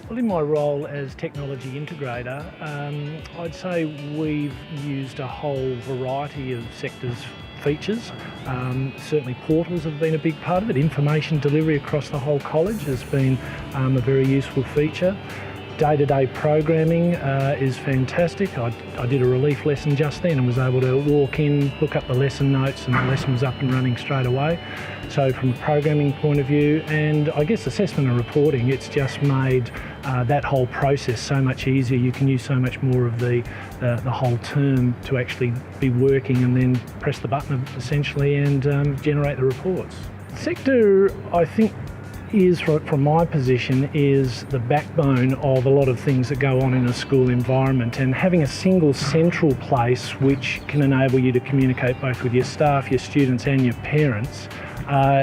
Well, in my role as technology integrator, I'd say we've used a whole variety of SEQTA's features. Certainly portals have been a big part of it. Information delivery across the whole college has been a very useful feature. Day-to-day programming is fantastic. I did a relief lesson just then and was able to walk in, look up the lesson notes, and the lesson was up and running straight away. So from a programming point of view, and I guess assessment and reporting, it's just made that whole process so much easier. You can use so much more of the whole term to actually be working and then press the button essentially and generate the reports. SEQTA, I think, from my position, is the backbone of a lot of things that go on in a school environment, and having a single central place which can enable you to communicate both with your staff, your students and your parents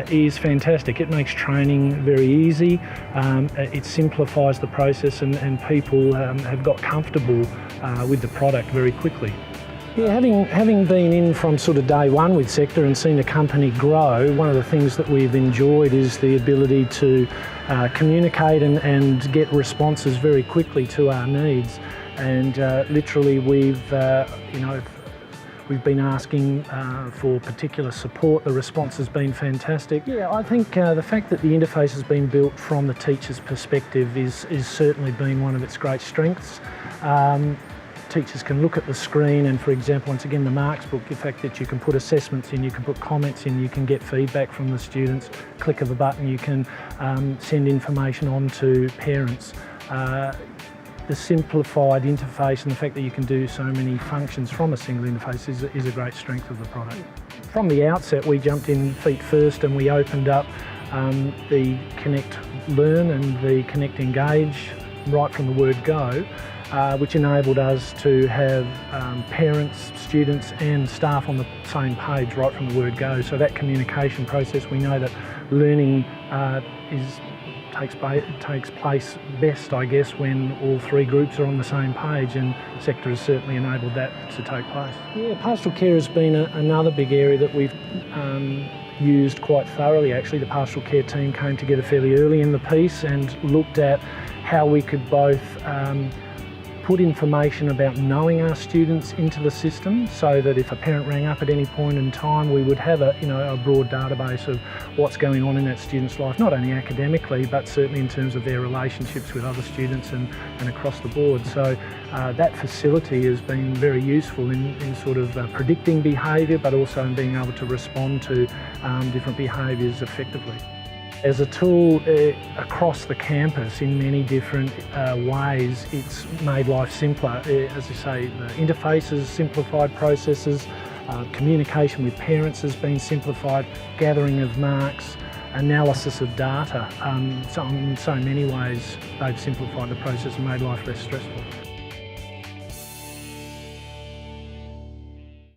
is fantastic. It makes training very easy, it simplifies the process, and people have got comfortable with the product very quickly. Yeah, having been in from sort of day one with SEQTA and seen the company grow, one of the things that we've enjoyed is the ability to communicate and get responses very quickly to our needs. And literally we've been asking for particular support. The response has been fantastic. Yeah, I think the fact that the interface has been built from the teacher's perspective is certainly been one of its great strengths. Teachers can look at the screen and, for example, once again the marks book, the fact that you can put assessments in, you can put comments in, you can get feedback from the students, click of a button, you can send information on to parents. The simplified interface and the fact that you can do so many functions from a single interface is a great strength of the product. From the outset we jumped in feet first and we opened up the Connect Learn and the Connect Engage right from the word go. Which enabled us to have parents, students and staff on the same page right from the word go. So that communication process, we know that learning takes place best, I guess, when all three groups are on the same page, and SEQTA has certainly enabled that to take place. Yeah, pastoral care has been another big area that we've used quite thoroughly. Actually, the pastoral care team came together fairly early in the piece and looked at how we could both put information about knowing our students into the system, so that if a parent rang up at any point in time, we would have a broad database of what's going on in that student's life, not only academically but certainly in terms of their relationships with other students and across the board. So that facility has been very useful in sort of predicting behaviour, but also in being able to respond to different behaviours effectively. As a tool across the campus in many different ways, it's made life simpler. As I say, the interfaces, simplified processes, communication with parents has been simplified, gathering of marks, analysis of data. So in so many ways they've simplified the process and made life less stressful.